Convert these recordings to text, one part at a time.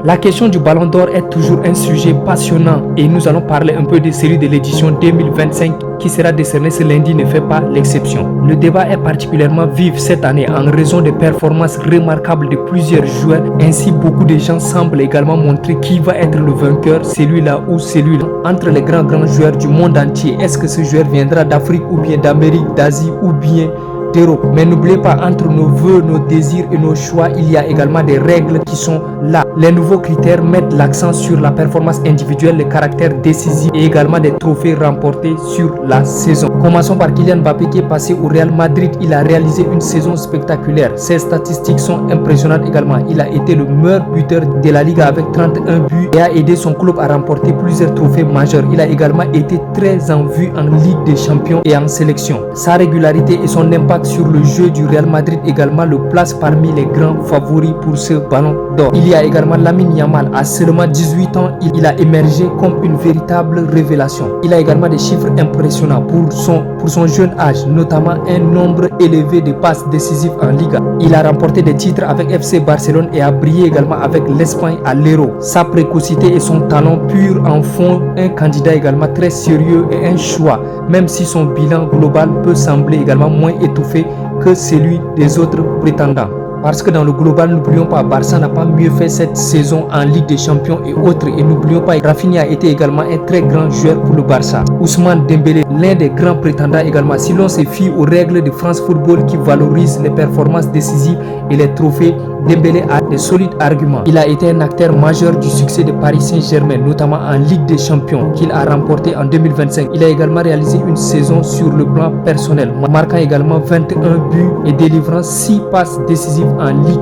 La question du Ballon d'Or est toujours un sujet passionnant et nous allons parler un peu des séries de l'édition 2025 qui sera décernée ce lundi ne fait pas l'exception. Le débat est particulièrement vif cette année en raison des performances remarquables de plusieurs joueurs. Ainsi, beaucoup de gens semblent également montrer qui va être le vainqueur, celui-là ou celui-là. Entre les grands joueurs du monde entier, est-ce que ce joueur viendra d'Afrique ou bien d'Amérique, d'Asie ou bien d'Europe? Mais n'oubliez pas, entre nos vœux, nos désirs et nos choix, il y a également des règles qui sont là. Les nouveaux critères mettent l'accent sur la performance individuelle, le caractère décisif et également des trophées remportés sur la saison. Commençons par Kylian Mbappé qui est passé au Real Madrid. Il a réalisé une saison spectaculaire. Ses statistiques sont impressionnantes également. Il a été le meilleur buteur de la Liga avec 31 buts et a aidé son club à remporter plusieurs trophées majeurs. Il a également été très en vue en Ligue des Champions et en sélection. Sa régularité et son impact sur le jeu du Real Madrid également le place parmi les grands favoris pour ce Ballon d'Or. Il y a également Lamine Yamal. À seulement 18 ans, il a émergé comme une véritable révélation. Il a également des chiffres impressionnants pour son jeune âge, notamment un nombre élevé de passes décisives en Liga. Il a remporté des titres avec FC Barcelone et a brillé également avec l'Espagne à l'Euro. Sa précocité et son talent pur en font un candidat également très sérieux et un choix, même si son bilan global peut sembler également moins étouffé que celui des autres prétendants. Parce que dans le global, n'oublions pas, Barça n'a pas mieux fait cette saison en Ligue des Champions et autres. Et n'oublions pas, Rafinha a été également un très grand joueur pour le Barça. Ousmane Dembélé, l'un des grands prétendants également. Si l'on se fie aux règles de France Football qui valorisent les performances décisives et les trophées, Dembélé a des solides arguments. Il a été un acteur majeur du succès de Paris Saint-Germain, notamment en Ligue des Champions qu'il a remporté en 2025. Il a également réalisé une saison sur le plan personnel, marquant également 21 buts et délivrant 6 passes décisives en Ligue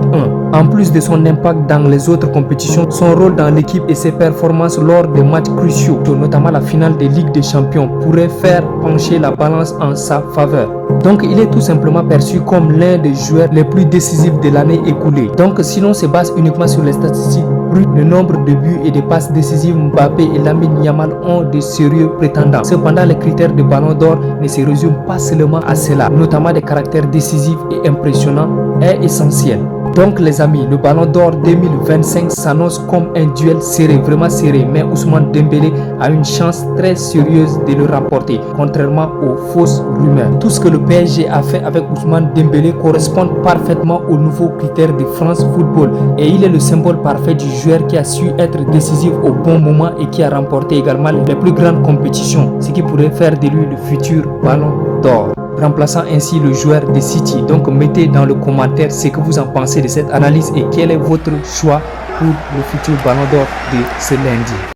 1. En plus de son impact dans les autres compétitions, son rôle dans l'équipe et ses performances lors des matchs cruciaux, notamment la finale des Ligues des Champions, pourraient faire pencher la balance en sa faveur. Donc il est tout simplement perçu comme l'un des joueurs les plus décisifs de l'année écoulée. Donc si l'on se base uniquement sur les statistiques brutes, le nombre de buts et de passes décisives, Mbappé et Lamine Yamal ont de sérieux prétendants. Cependant, les critères de Ballon d'Or ne se résument pas seulement à cela, notamment des caractères décisifs et impressionnants est essentiel. Donc les amis, le Ballon d'Or 2025 s'annonce comme un duel serré, vraiment serré, mais Ousmane Dembélé a une chance très sérieuse de le remporter, contrairement aux fausses rumeurs. Tout ce que le PSG a fait avec Ousmane Dembélé correspond parfaitement aux nouveaux critères de France Football et il est le symbole parfait du joueur qui a su être décisif au bon moment et qui a remporté également les plus grandes compétitions, ce qui pourrait faire de lui le futur Ballon d'Or, remplaçant ainsi le joueur de City. Donc mettez dans le commentaire ce que vous en pensez de cette analyse et quel est votre choix pour le futur Ballon d'Or de ce lundi.